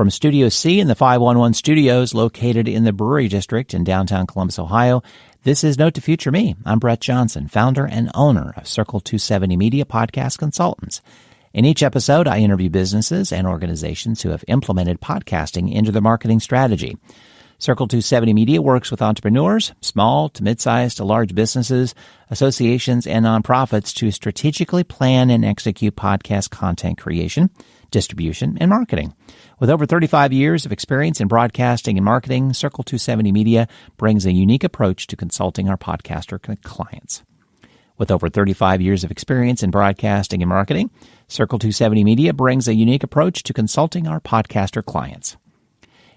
From Studio C in the 511 Studios located in the Brewery District in downtown Columbus, Ohio, this is Note to Future Me. I'm Brett Johnson, founder and owner of Circle270Media Podcast Consultants. In each episode, I interview businesses and organizations who have implemented podcasting into their marketing strategy. Circle270 Media works with entrepreneurs, small to mid-sized to large businesses, associations, and nonprofits to strategically plan and execute podcast content creation, distribution, and marketing. With over 35 years of experience in broadcasting and marketing, Circle270 Media brings a unique approach to consulting our podcaster clients. With over 35 years of experience in broadcasting and marketing, Circle270 Media brings a unique approach to consulting our podcaster clients.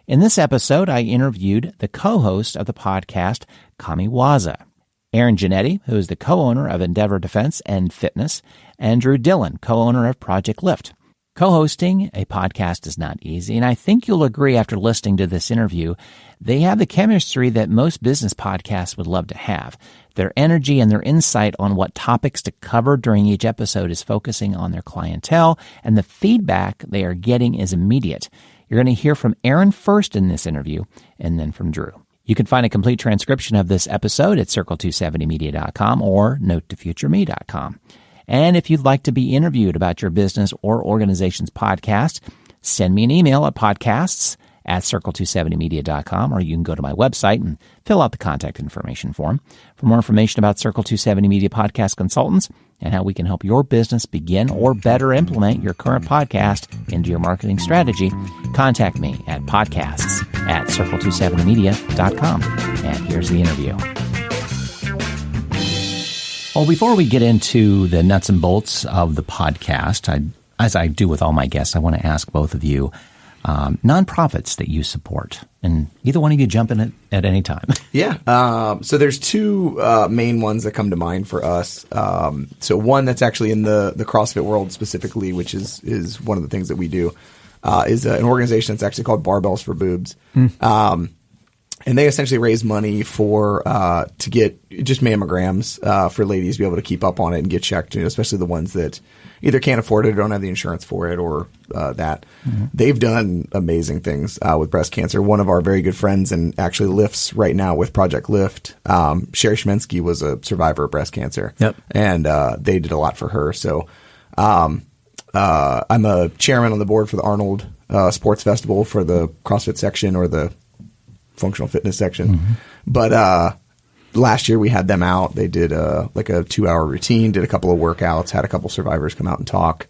In this episode, I interviewed the co-host of the podcast, Kamiwaza, Aaron Jannetti, who is the co-owner of Endeavor Defense and Fitness, and Drew Dillon, co-owner of Project Lift. Co-hosting a podcast is not easy, and I think you'll agree after listening to this interview, they have the chemistry that most business podcasts would love to have. Their energy and their insight on what topics to cover during each episode is focusing on their clientele, and the feedback they are getting is immediate. You're going to hear from Aaron first in this interview, and then from Drew. You can find a complete transcription of this episode at Circle270Media.com or NoteToFutureMe.com. And if you'd like to be interviewed about your business or organization's podcast, send me an email at podcasts@Circle270Media.com, or you can go to my website and fill out the contact information form. For more information about Circle270 Media Podcast Consultants and how we can help your business begin or better implement your current podcast into your marketing strategy, contact me at podcasts@Circle270Media.com. And here's the interview. Well, before we get into the nuts and bolts of the podcast, as I do with all my guests, I want to ask both of you nonprofits that you support, and either one of you jump in at any time. Yeah. So there's two main ones that come to mind for us. So one that's actually in the CrossFit world specifically, which is one of the things that we do, is an organization that's actually called Barbells for Boobs. And they essentially raise money for to get just mammograms for ladies to be able to keep up on it and get checked, especially the ones that either can't afford it or don't have the insurance for it or that. Mm-hmm. They've done amazing things with breast cancer. One of our very good friends and actually lifts right now with Project Lift, Sherry Shmensky, was a survivor of breast cancer. Yep. And they did a lot for her. So I'm a chairman on the board for the Arnold Sports Festival for the CrossFit section or the functional fitness section. Mm-hmm. But last year we had them out. They did like a 2-hour routine, did a couple of workouts, had a couple survivors come out and talk.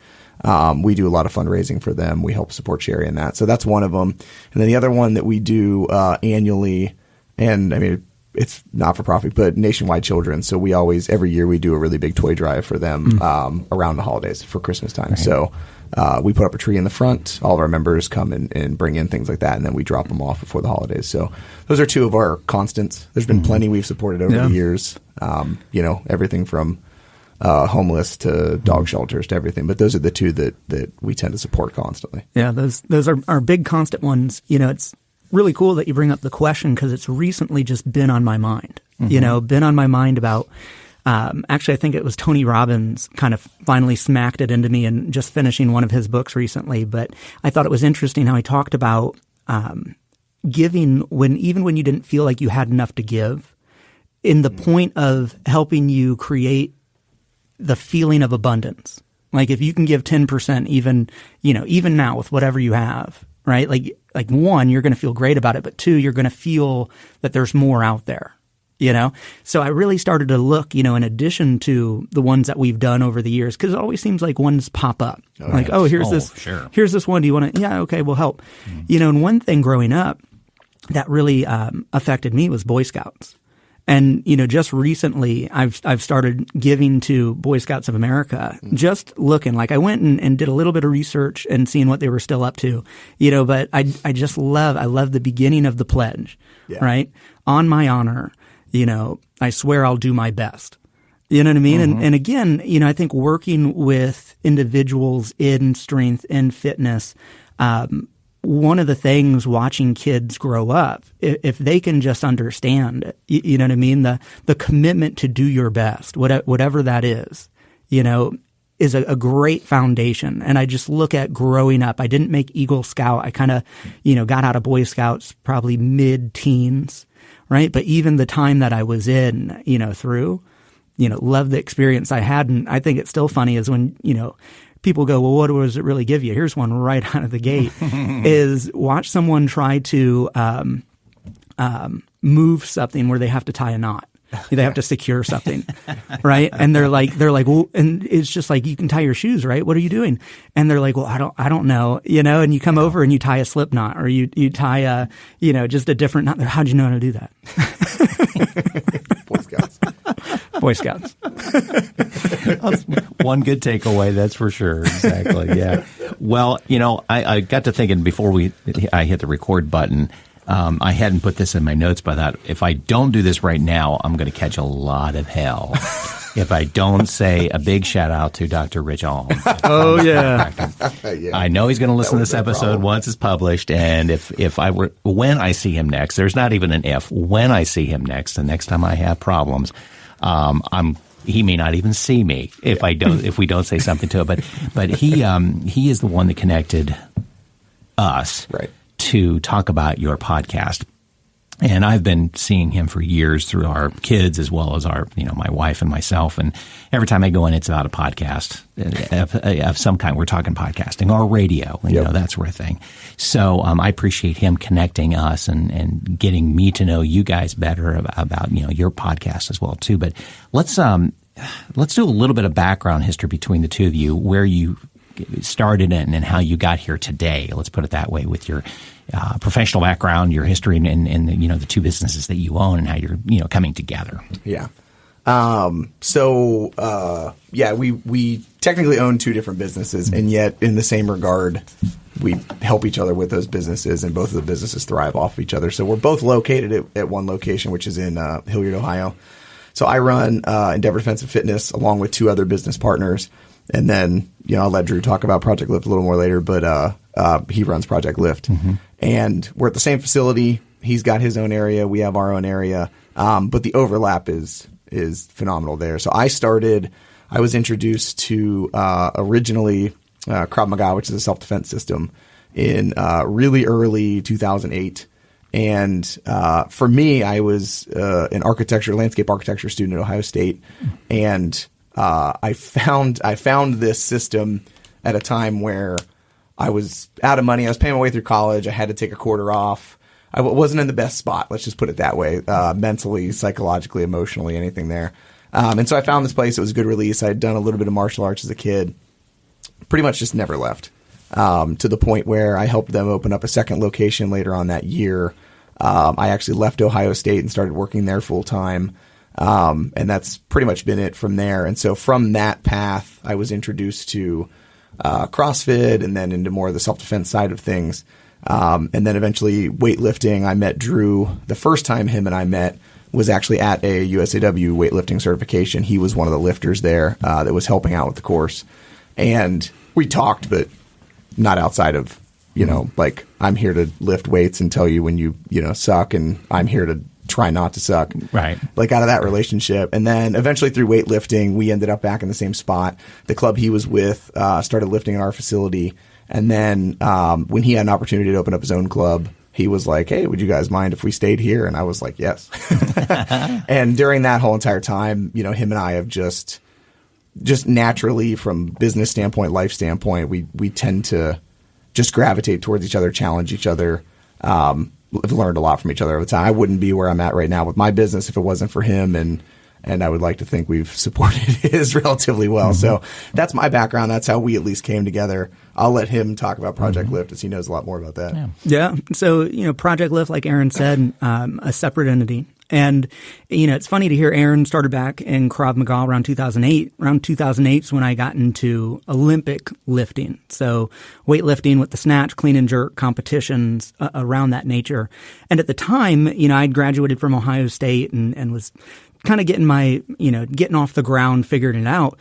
We do a lot of fundraising for them. We help support Sherry in that. So that's one of them. And then the other one that we do annually, and I mean, it's not for profit, but Nationwide Children. So we always, every year we do a really big toy drive for them around the holidays for Christmas time. Right. So we put up a tree in the front. All of our members come and bring in things like that, and then we drop them off before the holidays. So those are two of our constants. There's been plenty we've supported over the years. Everything from homeless to dog shelters to everything. But those are the two that we tend to support constantly. Yeah, those are our big constant ones. It's really cool that you bring up the question because it's recently just been on my mind. Mm-hmm. Been on my mind about. Actually, I think it was Tony Robbins kind of finally smacked it into me and just finishing one of his books recently. But I thought it was interesting how he talked about giving even when you didn't feel like you had enough to give, in the point of helping you create the feeling of abundance. Like if you can give 10%, even now with whatever you have, right? Like one, you're going to feel great about it, but two, you're going to feel that there's more out there. So I really started to look, in addition to the ones that we've done over the years, because it always seems like ones pop up. Here's this one. Do you want to? Yeah, okay, we'll help. And one thing growing up that really affected me was Boy Scouts. And, just recently I've started giving to Boy Scouts of America, just looking. Like I went and did a little bit of research and seeing what they were still up to, but I love the beginning of the pledge, right? On my honor. I swear I'll do my best. You know what I mean? Mm-hmm. And again, I think working with individuals in strength and fitness, one of the things watching kids grow up, if they can just understand, you know what I mean? The commitment to do your best, whatever that is, is a great foundation. And I just look at growing up. I didn't make Eagle Scout. I kind of, got out of Boy Scouts probably mid-teens, right? But even the time that I was in, through, loved the experience I had. And I think it's still funny is when, people go, well, what does it really give you? Here's one right out of the gate is watch someone try to move something where they have to tie a knot. They have to secure something, right? And they're like, well, and it's just like, you can tie your shoes, right? What are you doing? And they're like, well, I don't know, and you come over and you tie a slip knot or you tie a, just a different knot. How'd you know how to do that? Boy Scouts. One good takeaway, that's for sure. Exactly. Yeah. Well, I got to thinking before I hit the record button, I hadn't put this in my notes, but I thought if I don't do this right now, I'm going to catch a lot of hell if I don't say a big shout out to Dr. Rich Alm. Oh, yeah. I know he's going to listen to this episode once it's published. And when I see him next, there's not even an if, when I see him next, the next time I have problems, he may not even see me if we don't say something to him. But he is the one that connected us to talk about your podcast. And I've been seeing him for years through our kids as well as our, my wife and myself. And every time I go in, it's about a podcast of some kind. We're talking podcasting or radio, that sort of thing. So I appreciate him connecting us and getting me to know you guys better about your podcast as well too. But let's do a little bit of background history between the two of you, where you started and how you got here today. Let's put it that way, with your professional background, your history, and the two businesses that you own and how you're coming together. Yeah. We technically own two different businesses, and yet in the same regard, we help each other with those businesses, and both of the businesses thrive off of each other. So we're both located at one location, which is in Hilliard, Ohio. So I run Endeavor Defense and Fitness along with two other business partners. And then, I'll let Drew talk about Project Lift a little more later, but he runs Project Lift. Mm-hmm. And we're at the same facility. He's got his own area. We have our own area. But the overlap is phenomenal there. So I was introduced to originally Krav Maga, which is a self-defense system, in really early 2008. And for me, I was an landscape architecture student at Ohio State. And I found this system at a time where I was out of money. I was paying my way through college. I had to take a quarter off. I wasn't in the best spot. Let's just put it that way. Mentally, psychologically, emotionally, anything there. And so I found this place. It was a good release. I had done a little bit of martial arts as a kid. Pretty much just never left. To the point where I helped them open up a second location later on that year. I actually left Ohio State and started working there full time. And that's pretty much been it from there. And so from that path, I was introduced to CrossFit and then into more of the self-defense side of things. And then eventually weightlifting. I met Drew. The first time him and I met was actually at a USAW weightlifting certification. He was one of the lifters there that was helping out with the course. And we talked, but not outside of, like, I'm here to lift weights and tell you when you suck, and I'm here to try not to suck. Right. Like, out of that relationship. And then eventually through weightlifting, we ended up back in the same spot. The club he was with started lifting at our facility. And then when he had an opportunity to open up his own club, he was like, hey, would you guys mind if we stayed here? And I was like, yes. And during that whole entire time, him and I have just naturally, from business standpoint, life standpoint, we tend to just gravitate towards each other, challenge each other. I've learned a lot from each other over time. I wouldn't be where I'm at right now with my business if it wasn't for him, and I would like to think we've supported his relatively well. Mm-hmm. So that's my background. That's how we at least came together. I'll let him talk about Project Lift, as he knows a lot more about that. Yeah. So, Project Lift, like Aaron said, a separate entity. And, it's funny to hear Aaron started back in Krav Maga around 2008. Around 2008 is when I got into Olympic lifting. So weightlifting with the snatch, clean and jerk competitions around that nature. And at the time, I'd graduated from Ohio State and was kind of getting getting off the ground, figuring it out.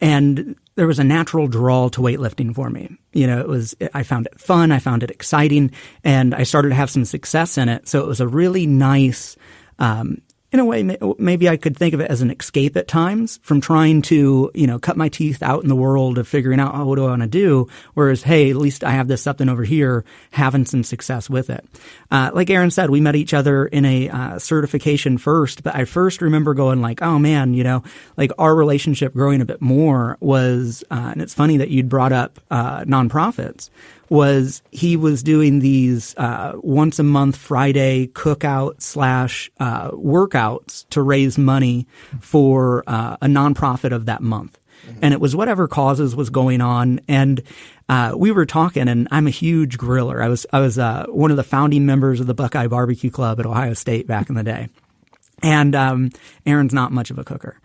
And there was a natural draw to weightlifting for me. I found it fun. I found it exciting, and I started to have some success in it. So it was a really nice, in a way, maybe I could think of it as an escape at times from trying to, cut my teeth out in the world of figuring out, what do I want to do? Whereas, hey, at least I have this something over here, having some success with it. Like Aaron said, we met each other in a certification first, but I first remember going like, oh man, like our relationship growing a bit more was, and it's funny that you'd brought up nonprofits, was he was doing these once a month Friday cookout / workouts to raise money for a nonprofit of that month. And it was whatever causes was going on. And we were talking, and I'm a huge griller. I was one of the founding members of the Buckeye Barbecue Club at Ohio State back in the day. And Aaron's not much of a cooker.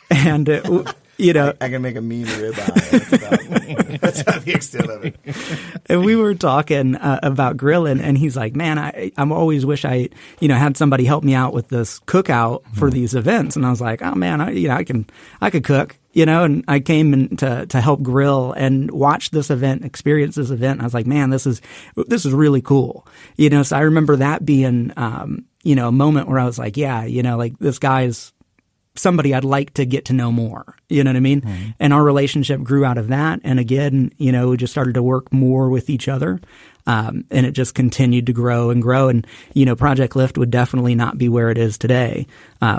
And I can make a mean ribeye. That's about the extent of it. And we were talking about grilling, and he's like, "Man, I always wish I, had somebody help me out with this cookout for these events." And I was like, "Oh man, I could cook." And I came in to help grill and watch this event, experience this event. And I was like, man, this is really cool. So I remember that being, a moment where I was like, yeah, like this guy's somebody I'd like to get to know more. You know what I mean? Mm-hmm. And our relationship grew out of that. And again, we just started to work more with each other. And it just continued to grow and grow. And, Project Lift would definitely not be where it is today,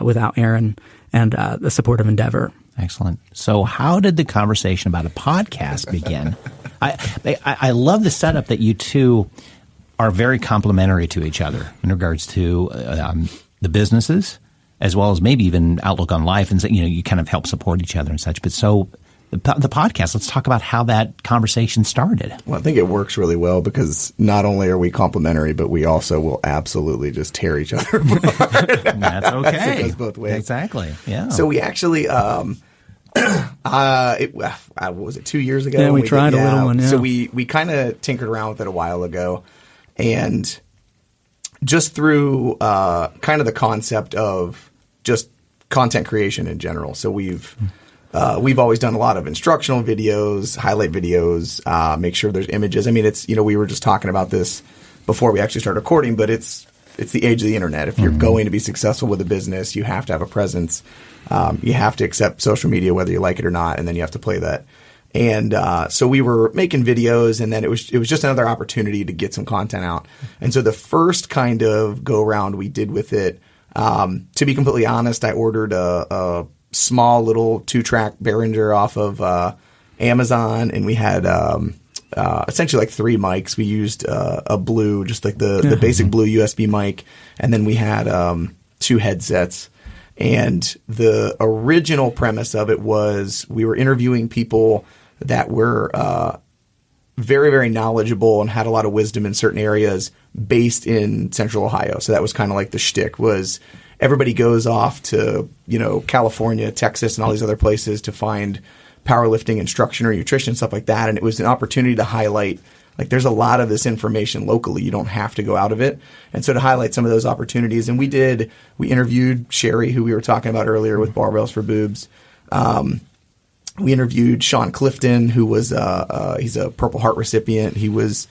without Aaron and, the support of Endeavor. Excellent. So how did the conversation about a podcast begin? I love the setup that you two are very complementary to each other in regards to the businesses, as well as maybe even outlook on life. And, you kind of help support each other and such. But so the podcast, let's talk about how that conversation started. Well, I think it works really well because not only are we complementary, but we also will absolutely just tear each other apart. That's okay. It goes both ways. Exactly. Yeah. So we actually, what was it, 2 years ago? Yeah, we tried a little one. Yeah. So we kind of tinkered around with it a while ago, and just through kind of the concept of just content creation in general. So we've always done a lot of instructional videos, highlight videos, make sure there's images. I mean, it's, we were just talking about this before we actually started recording, but it's the age of the internet. If you're going to be successful with a business, you have to have a presence. You have to accept social media, whether you like it or not, and then you have to play that. And so we were making videos, and then it was just another opportunity to get some content out. And so the first kind of go round we did with it, to be completely honest, I ordered a small little 2-track Behringer off of Amazon, and we had essentially like 3 mics. We used a blue, just like the basic blue USB mic, and then we had 2 headsets. And the original premise of it was we were interviewing people that were very, very knowledgeable and had a lot of wisdom in certain areas based in Central Ohio. So that was kind of like the shtick, was everybody goes off to, California, Texas, and all these other places to find powerlifting instruction or nutrition, stuff like that. And it was an opportunity to highlight, like, there's a lot of this information locally. You don't have to go out of it. And so to highlight some of those opportunities, and we interviewed Sherry, who we were talking about earlier with Barbells for Boobs. We interviewed Sean Clifton, who was he's a Purple Heart recipient. He was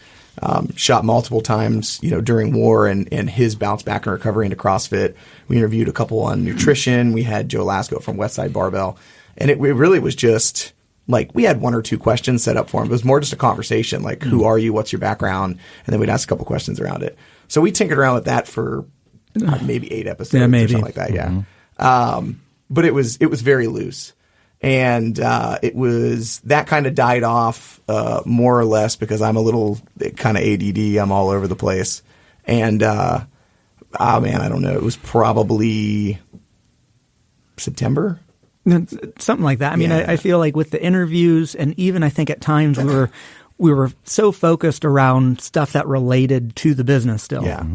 shot multiple times, during war, and his bounce back and recovery into CrossFit. We interviewed a couple on nutrition. We had Joe Lasco from Westside Barbell, and it really was just like we had 1 or 2 questions set up for him. It was more just a conversation, like who are you, what's your background, and then we'd ask a couple questions around it. So we tinkered around with that for maybe 8 episodes, or something like that. Yeah, but it was very loose. And it was that kind of died off more or less because I'm a little kind of ADD. I'm all over the place. And I don't know. It was probably September. Something like that. I mean, I feel like with the interviews, and even I think at times we were so focused around stuff that related to the business still. Yeah.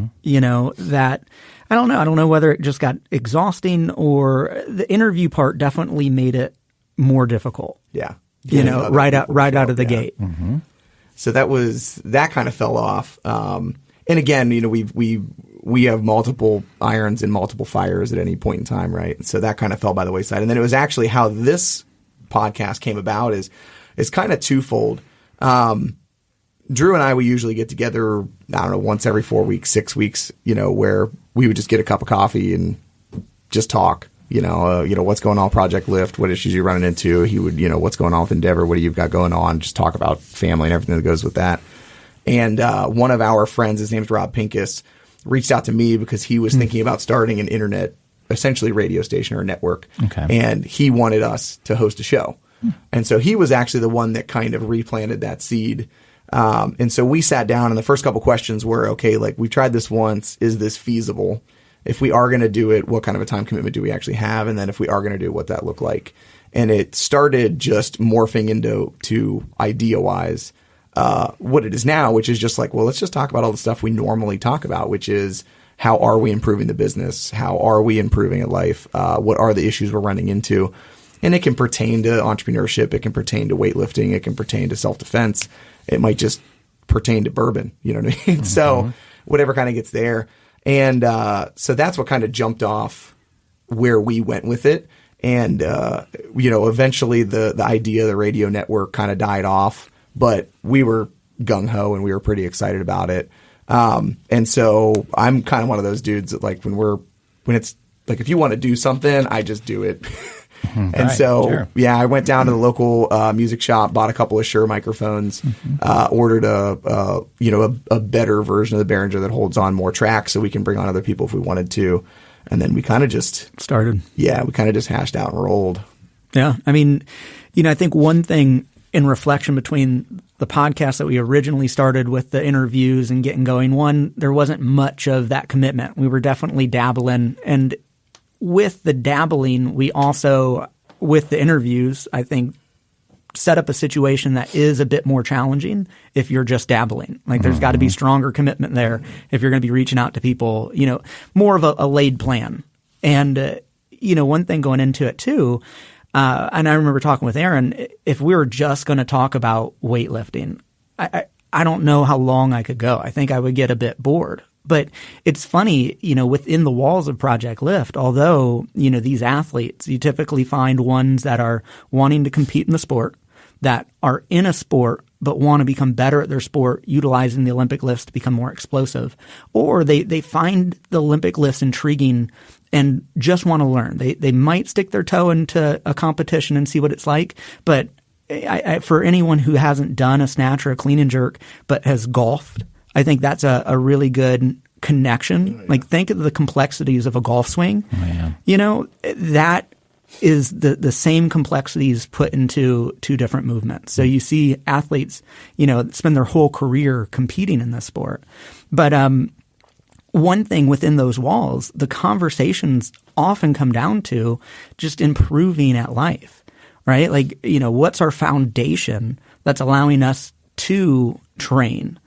That I don't know. I don't know whether it just got exhausting, or the interview part definitely made it more difficult. Yeah. Right out of the gate. Mm-hmm. So that kind of fell off. And again, we have multiple irons and multiple fires at any point in time, right? So that kind of fell by the wayside. And then it was actually how this podcast came about is kind of twofold. Drew and I, we usually get together, I don't know, once every 4 weeks, 6 weeks, where we would just get a cup of coffee and just talk. What's going on, Project Lift, what issues you're running into. He would, what's going on with Endeavor, what do you've got going on, just talk about family and everything that goes with that. And one of our friends, his name's Rob Pincus, reached out to me because he was thinking about starting an internet, essentially radio station or a network. Okay. And he wanted us to host a show. And so he was actually the one that kind of replanted that seed. And so we sat down, and the first couple questions were, okay, like, we've tried this once. Is this feasible? If we are going to do it, what kind of a time commitment do we actually have? And then if we are going to do it, what that look like? And it started just morphing into idea-wise what it is now, which is just like, well, let's just talk about all the stuff we normally talk about, which is how are we improving the business? How are we improving at life? What are the issues we're running into? And it can pertain to entrepreneurship. It can pertain to weightlifting. It can pertain to self-defense. It might just pertain to bourbon. You know what I mean? Mm-hmm. So whatever kind of gets there. And so that's what kind of jumped off where we went with it. And, eventually the idea of the radio network kind of died off, but we were gung-ho and we were pretty excited about it. And so I'm kind of one of those dudes that, like, when it's like, if you want to do something, I just do it. And right, sure. I went down to the local music shop, bought a couple of Shure microphones, ordered a better version of the Behringer that holds on more tracks so we can bring on other people if we wanted to. And then we kind of just started. Yeah, we kind of just hashed out and rolled. Yeah. I mean, I think one thing in reflection between the podcast that we originally started with the interviews and getting going, one, there wasn't much of that commitment. We were definitely dabbling, and with the dabbling, we also, with the interviews, I think, set up a situation that is a bit more challenging if you're just dabbling. Like, there's got to be stronger commitment there if you're going to be reaching out to people, more of a laid plan. And, one thing going into it too, and I remember talking with Aaron, if we were just going to talk about weightlifting, I don't know how long I could go. I think I would get a bit bored. But it's funny, within the walls of Project Lift, although, these athletes, you typically find ones that are wanting to compete in the sport, that are in a sport, but want to become better at their sport, utilizing the Olympic lifts to become more explosive. Or they find the Olympic lifts intriguing and just want to learn. They might stick their toe into a competition and see what it's like, but for anyone who hasn't done a snatch or a clean and jerk, but has golfed, I think that's a really good connection. Oh, yeah. Like, think of the complexities of a golf swing. Oh, yeah. That is the same complexities put into two different movements. So you see athletes, spend their whole career competing in this sport. But one thing within those walls, the conversations often come down to just improving at life, right? Like, what's our foundation that's allowing us to train,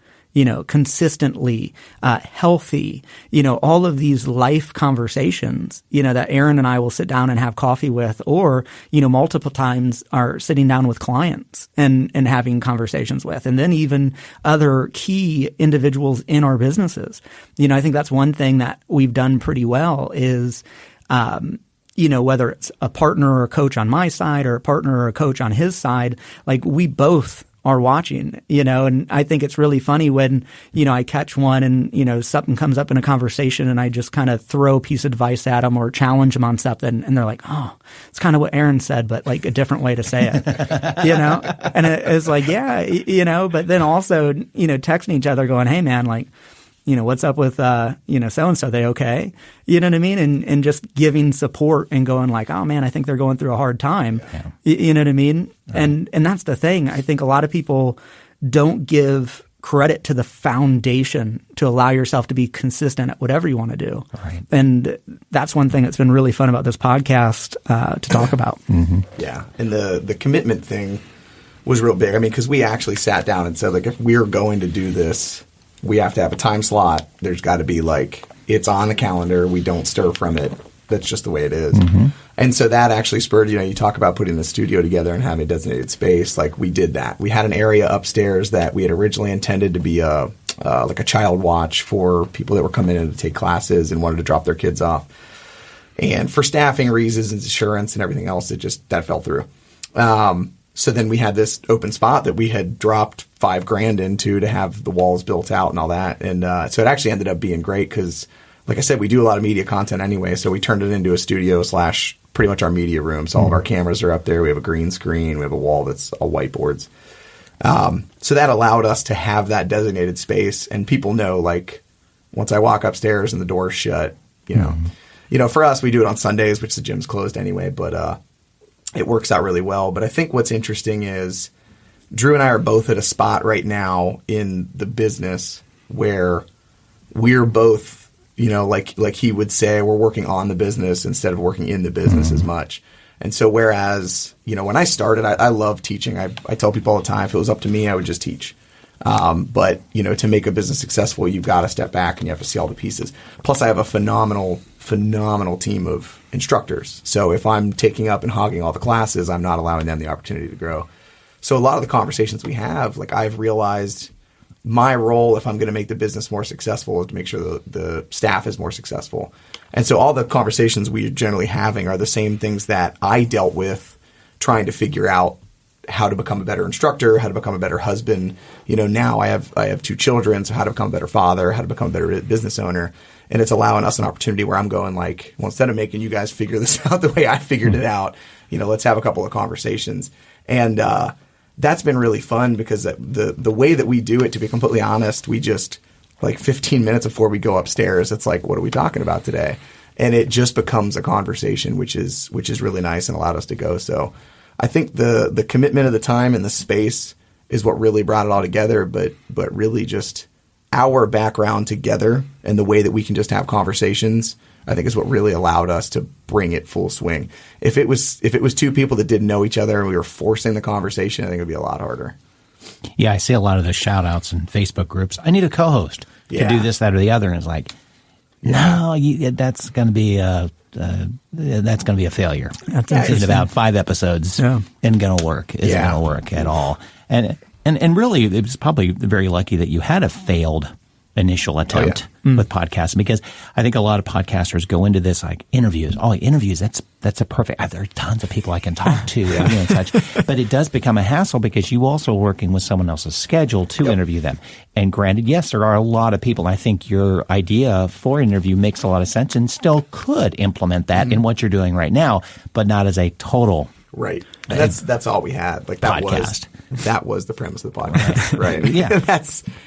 consistently, healthy, all of these life conversations, that Aaron and I will sit down and have coffee with, or, multiple times are sitting down with clients and having conversations with, and then even other key individuals in our businesses. I think that's one thing that we've done pretty well is, whether it's a partner or a coach on my side or a partner or a coach on his side, like, we both are watching, and I think it's really funny when, I catch one and, something comes up in a conversation and I just kind of throw a piece of advice at them or challenge them on something. And they're like, oh, it's kind of what Aaron said, but like a different way to say it, and it's like, yeah, but then also, texting each other going, hey man, like, what's up with, so-and-so, they okay? You know what I mean? And just giving support and going like, oh man, I think they're going through a hard time. Yeah. You know what I mean? Right. And that's the thing. I think a lot of people don't give credit to the foundation to allow yourself to be consistent at whatever you want to do. Right. And that's one thing that's been really fun about this podcast, to talk about. Mm-hmm. Yeah. And the commitment thing was real big. I mean, because we actually sat down and said, like, if we're going to do this, we have to have a time slot. There's got to be, like, it's on the calendar. We don't stir from it. That's just the way it is. Mm-hmm. And so that actually spurred, you talk about putting the studio together and having a designated space. Like, we did that. We had an area upstairs that we had originally intended to be like a child watch for people that were coming in to take classes and wanted to drop their kids off. And for staffing reasons and insurance and everything else, that fell through. So then we had this open spot that we had dropped $5,000 into to have the walls built out and all that. And so it actually ended up being great because like I said, we do a lot of media content anyway, so we turned it into a studio / pretty much our media room. So all of our cameras are up there. We have a green screen. We have a wall that's all whiteboards. So that allowed us to have that designated space, and people know, like, once I walk upstairs and the door's shut, you know, for us, we do it on Sundays, which the gym's closed anyway, but it works out really well. But I think what's interesting is Drew and I are both at a spot right now in the business where we're both, you know, like he would say, we're working on the business instead of working in the business as much. And so whereas, you know, when I started, I love teaching. I tell people all the time, if it was up to me, I would just teach. But, you know, to make a business successful, you've got to step back and you have to see all the pieces. Plus, I have a phenomenal team of instructors. So if I'm taking up and hogging all the classes, I'm not allowing them the opportunity to grow. So a lot of the conversations we have, like, I've realized my role, if I'm going to make the business more successful, is to make sure the staff is more successful. And so all the conversations we're generally having are the same things that I dealt with trying to figure out how to become a better instructor, how to become a better husband. You know, now I have 2 children, so how to become a better father, how to become a better business owner. And it's allowing us an opportunity where I'm going, like, well, instead of making you guys figure this out the way I figured it out, you know, let's have a couple of conversations. And that's been really fun because the way that we do it, to be completely honest, we just, like, 15 minutes before we go upstairs, it's like, what are we talking about today? And it just becomes a conversation, which is really nice and allowed us to go. So I think the commitment of the time and the space is what really brought it all together, but really just our background together and the way that we can just have conversations, I think, is what really allowed us to bring it full swing. If it was 2 people that didn't know each other and we were forcing the conversation, I think it would be a lot harder. Yeah, I see a lot of the shout outs in Facebook groups. I need a co-host to do this, that, or the other. And it's like, no, that's going to be a failure. In about 5 episodes, isn't going to work. Isn't going to work at all. And really, it was probably very lucky that you had a failed initial attempt with podcasting, because I think a lot of podcasters go into this like interviews. Oh, interviews, that's a perfect. There are tons of people I can talk to and such, but it does become a hassle because you also working with someone else's schedule to interview them. And granted, yes, there are a lot of people. I think your idea for interview makes a lot of sense and still could implement that in what you're doing right now, but not as a total. Right. And that's all we had. Like that podcast. That was the premise of the podcast, right? Yeah.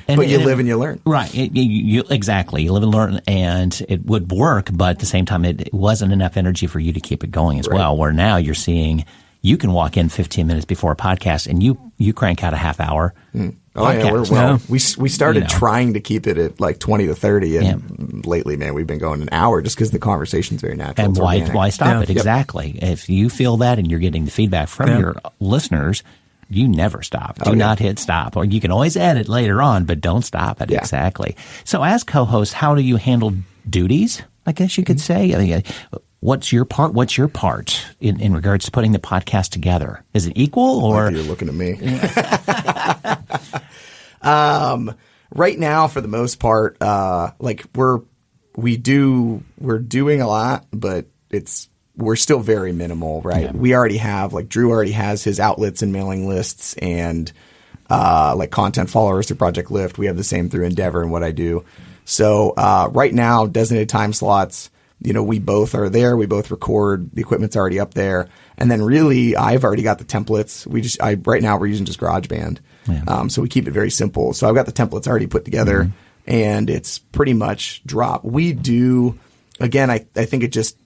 But you live and you learn. Right. Exactly. You live and learn, and it would work, but at the same time, it wasn't enough energy for you to keep it going as well, where now you're seeing you can walk in 15 minutes before a podcast and you crank out a half hour. Oh, yeah. We started trying to keep it at like 20 to 30, and lately, man, we've been going an hour just because the conversation's very natural. And why stop it? Exactly. If you feel that and you're getting the feedback from your listeners, you never stop. Do not hit stop. Or you can always edit later on, but don't stop it. Exactly. So as co-host, how do you handle duties, I guess you could say? I mean, what's your part? What's your part in regards to putting the podcast together? Is it equal, or you're looking at me? Right now, for the most part, like we're doing a lot, but we're still very minimal, right? Yeah. We already have, like, Drew already has his outlets and mailing lists and like content followers through Project Lift. We have the same through Endeavor and what I do. So right now, designated time slots, you know, we both are there. We both record. The equipment's already up there. And then really, I've already got the templates. Right now we're using just GarageBand. Yeah. So we keep it very simple. So I've got the templates already put together, and it's pretty much drop. We do, again, I think it just,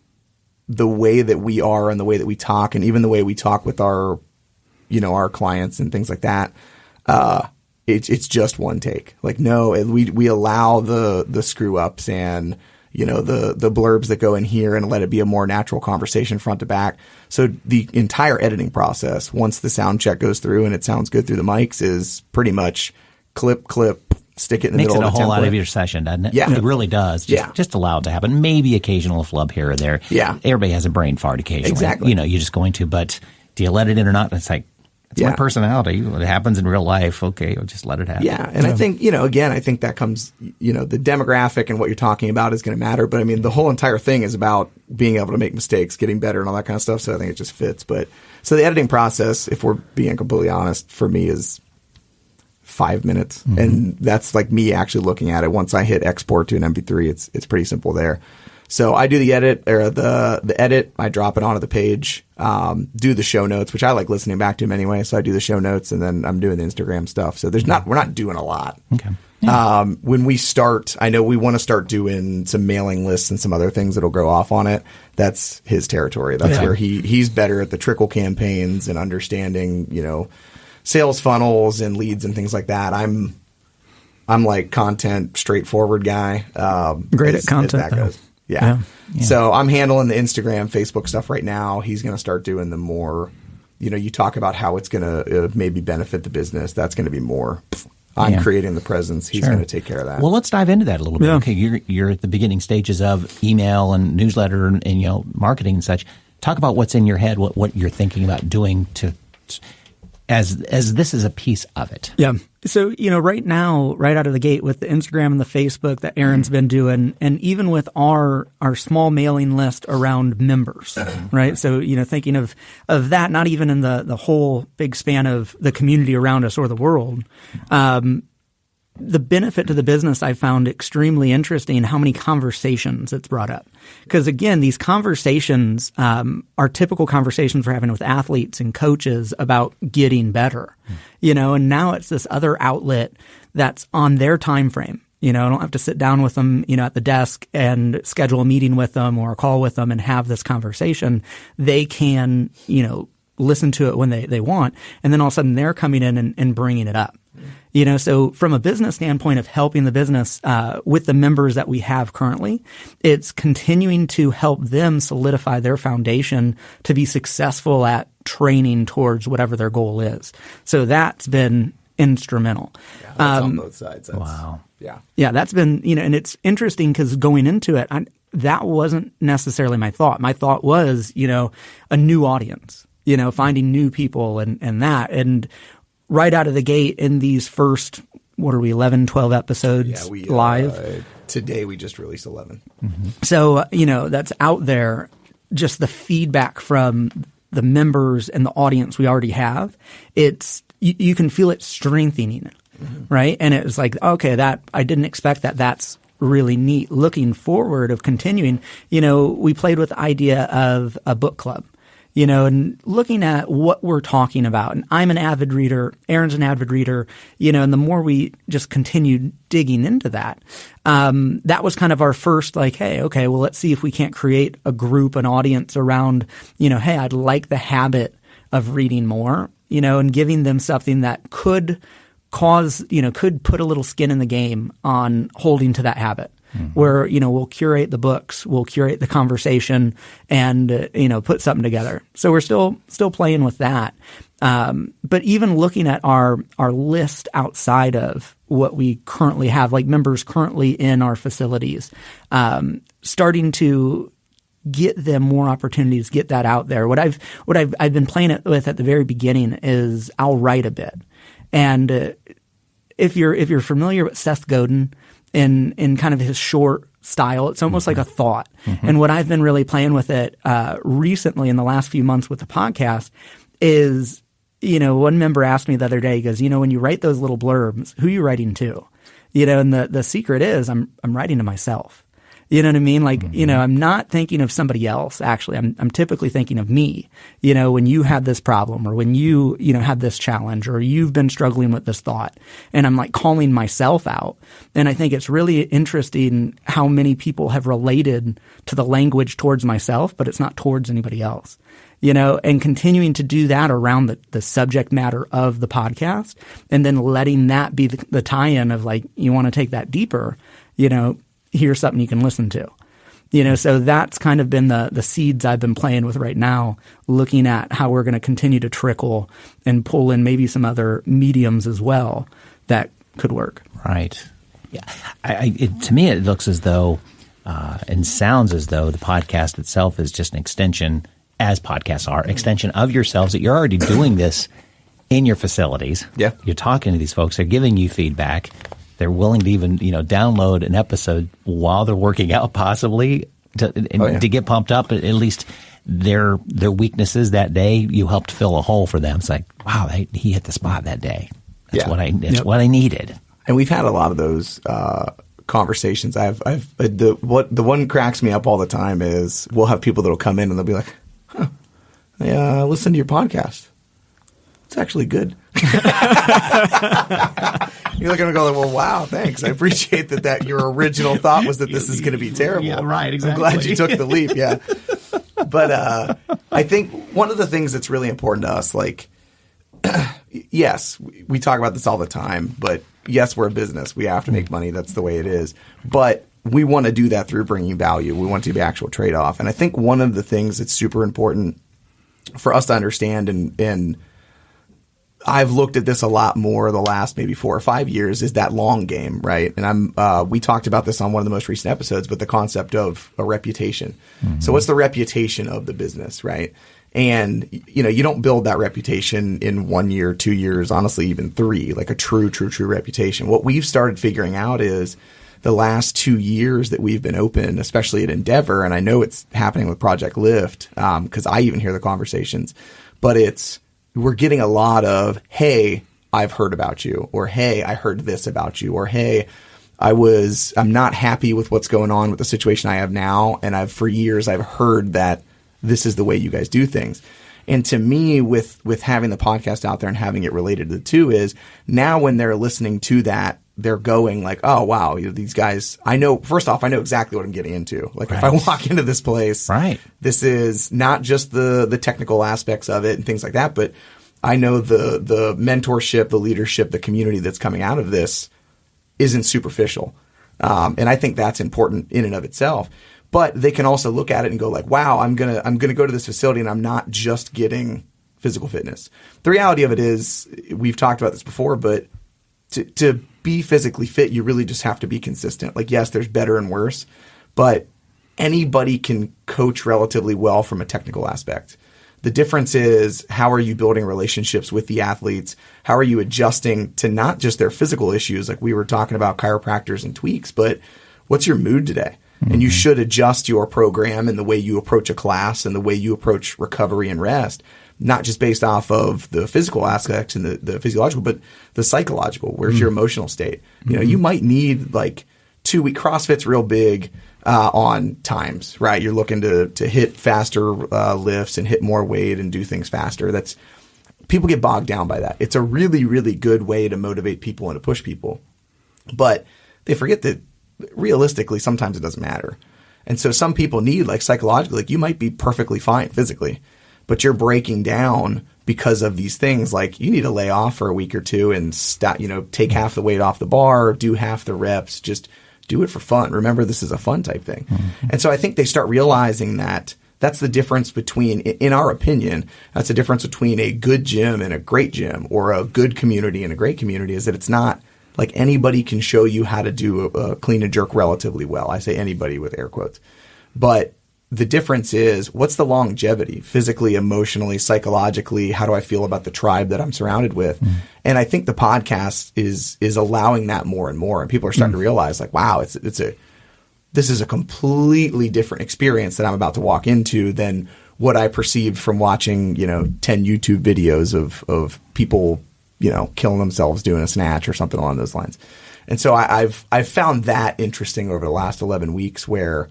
the way that we are and the way that we talk, and even the way we talk with our clients and things like that, it's just one take. Like, no, we allow the screw ups and, you know, the blurbs that go in here, and let it be a more natural conversation front to back. So the entire editing process, once the sound check goes through and it sounds good through the mics, is pretty much clip, stick it in the middle of the template. Makes it a whole lot of your session, doesn't it? Yeah. It really does. Just allow it to happen. Maybe occasional flub here or there. Yeah. Everybody has a brain fart occasionally. Exactly. You know, you're just going to, but do you let it in or not? It's like, it's my personality. It happens in real life. Okay, I'll just let it happen. Yeah. And I think, you know, again, I think that comes, you know, the demographic and what you're talking about is going to matter. But I mean, the whole entire thing is about being able to make mistakes, getting better, and all that kind of stuff. So I think it just fits. But so the editing process, if we're being completely honest, for me is 5 minutes. And that's like me actually looking at it. Once I hit export to an MP3, it's pretty simple there. So I do the edit or the edit. I drop it onto the page, do the show notes, which I like listening back to them anyway. So I do the show notes, and then I'm doing the Instagram stuff. So we're not doing a lot. Okay. Yeah. When we start, I know we want to start doing some mailing lists and some other things that'll go off on it. That's his territory. That's where he's better at the trickle campaigns and understanding, sales funnels and leads and things like that. I'm like content straightforward guy. Great at content. As that goes. Yeah. So I'm handling the Instagram, Facebook stuff right now. He's going to start doing the more, you talk about how it's going to maybe benefit the business. That's going to be more. I'm creating the presence. He's going to take care of that. Well, let's dive into that a little bit. Yeah. Okay, you're at the beginning stages of email and newsletter and marketing and such. Talk about what's in your head, what you're thinking about doing as this is a piece of it. Yeah. So, right now, right out of the gate with the Instagram and the Facebook that Aaron's been doing, and even with our small mailing list around members, right? So, thinking of that, not even in the whole big span of the community around us or the world, the benefit to the business I found extremely interesting how many conversations it's brought up. Because again, these conversations are typical conversations we're having with athletes and coaches about getting better, and now it's this other outlet that's on their time frame. I don't have to sit down with them, at the desk and schedule a meeting with them or a call with them and have this conversation. They can, listen to it when they want. And then all of a sudden they're coming in and bringing it up. So from a business standpoint of helping the business with the members that we have currently, it's continuing to help them solidify their foundation to be successful at training towards whatever their goal is. So that's been instrumental. Yeah, that's on both sides. Wow. Yeah, that's been, and it's interesting because going into it, that wasn't necessarily my thought. My thought was, a new audience, finding new people and that. And right out of the gate in these first, 11, 12 episodes live? Today we just released 11. Mm-hmm. So, that's out there. Just the feedback from the members and the audience we already have, you can feel it strengthening it, right? And it was like, okay, that I didn't expect that. That's really neat. Looking forward of continuing, we played with the idea of a book club. And looking at what we're talking about. And I'm an avid reader. Aaron's an avid reader. And the more we just continued digging into that, that was kind of our first hey, okay, well, let's see if we can't create a group, an audience around, hey, I'd like the habit of reading more, and giving them something that could cause, could put a little skin in the game on holding to that habit. Where, we'll curate the books, we'll curate the conversation and, put something together. So we're still playing with that. But even looking at our list outside of what we currently have, like members currently in our facilities, starting to get them more opportunities, get that out there. What I've been playing it with at the very beginning is I'll write a bit. And if you're familiar with Seth Godin, in kind of his short style. It's almost like a thought. And what I've been really playing with it recently in the last few months with the podcast is, one member asked me the other day, he goes, when you write those little blurbs, who are you writing to? And the secret is I'm writing to myself. You know what I mean? Like, I'm not thinking of somebody else, actually. I'm typically thinking of me, when you had this problem or when you had this challenge or you've been struggling with this thought. And I'm like calling myself out. And I think it's really interesting how many people have related to the language towards myself, but it's not towards anybody else, and continuing to do that around the subject matter of the podcast and then letting that be the tie-in of you want to take that deeper, here's something you can listen to. So that's kind of been the seeds I've been playing with right now, looking at how we're going to continue to trickle and pull in maybe some other mediums as well that could work. Right. Yeah. To me, it looks as though and sounds as though the podcast itself is just an extension, as podcasts are, extension of yourselves, that you're already doing this in your facilities. Yeah. You're talking to these folks. They're giving you feedback. They're willing to even, download an episode while they're working out, possibly to get pumped up. At least their weaknesses that day, you helped fill a hole for them. It's like, wow, he hit the spot that day. That's what I needed. And we've had a lot of those conversations. The one cracks me up all the time is we'll have people that'll come in and they'll be like, I listen to your podcast. It's actually good. You're looking and going, well, wow, thanks. I appreciate that your original thought was that this is going to be terrible. Yeah, right, exactly. I'm glad you took the leap, yeah. But I think one of the things that's really important to us, like, yes, we talk about this all the time, but yes, we're a business. We have to make money. That's the way it is. But we want to do that through bringing value. We want it to be actual trade-off. And I think one of the things that's super important for us to understand, and I've looked at this a lot more the last maybe 4 or 5 years, is that long game, right? And we talked about this on one of the most recent episodes, but the concept of a reputation. Mm-hmm. So what's the reputation of the business, right? And, you don't build that reputation in 1 year, 2 years, honestly, even 3, like a true reputation. What we've started figuring out is the last 2 years that we've been open, especially at Endeavor, and I know it's happening with Project Lift, because I even hear the conversations, but we're getting a lot of, hey, I've heard about you, or hey, I heard this about you, or hey, I'm not happy with what's going on with the situation I have now, and for years I've heard that this is the way you guys do things. And to me, with having the podcast out there and having it related to the two, is now when they're listening to that, they're going like, oh, wow, these guys, first off, I know exactly what I'm getting into. Like, right. If I walk into this place, right, this is not just the technical aspects of it and things like that, but I know the mentorship, the leadership, the community that's coming out of this isn't superficial. And I think that's important in and of itself. But they can also look at it and go like, wow, I'm gonna go to this facility and I'm not just getting physical fitness. The reality of it is, we've talked about this before, but to be physically fit, you really just have to be consistent. Like, yes, there's better and worse, but anybody can coach relatively well from a technical aspect. The difference is, how are you building relationships with the athletes? How are you adjusting to not just their physical issues, like we were talking about chiropractors and tweaks, but what's your mood today? Mm-hmm. And you should adjust your program and the way you approach a class and the way you approach recovery and rest, not just based off of the physical aspects and the physiological, but the psychological. Where's your emotional state? Mm-hmm. You might need like 2 week CrossFit's real big on times, right? You're looking to hit faster lifts and hit more weight and do things faster. People get bogged down by that. It's a really, really good way to motivate people and to push people, but they forget that realistically, sometimes it doesn't matter. And so some people need, like, psychologically, like, you might be perfectly fine physically, but you're breaking down because of these things. Like, you need to lay off for a week or two and take half the weight off the bar, do half the reps, just do it for fun. Remember, this is a fun type thing. Mm-hmm. And so I think they start realizing that that's the difference between, in our opinion, that's the difference between a good gym and a great gym, or a good community and a great community, is that it's not like anybody can show you how to do a clean and jerk relatively well. I say anybody with air quotes. But the difference is, what's the longevity, physically, emotionally, psychologically? How do I feel about the tribe that I'm surrounded with? Mm. And I think the podcast is allowing that more and more. And people are starting to realize, like, wow, this is a completely different experience that I'm about to walk into than what I perceived from watching, 10 YouTube videos of people killing themselves doing a snatch or something along those lines. And so I've found that interesting over the last 11 weeks, where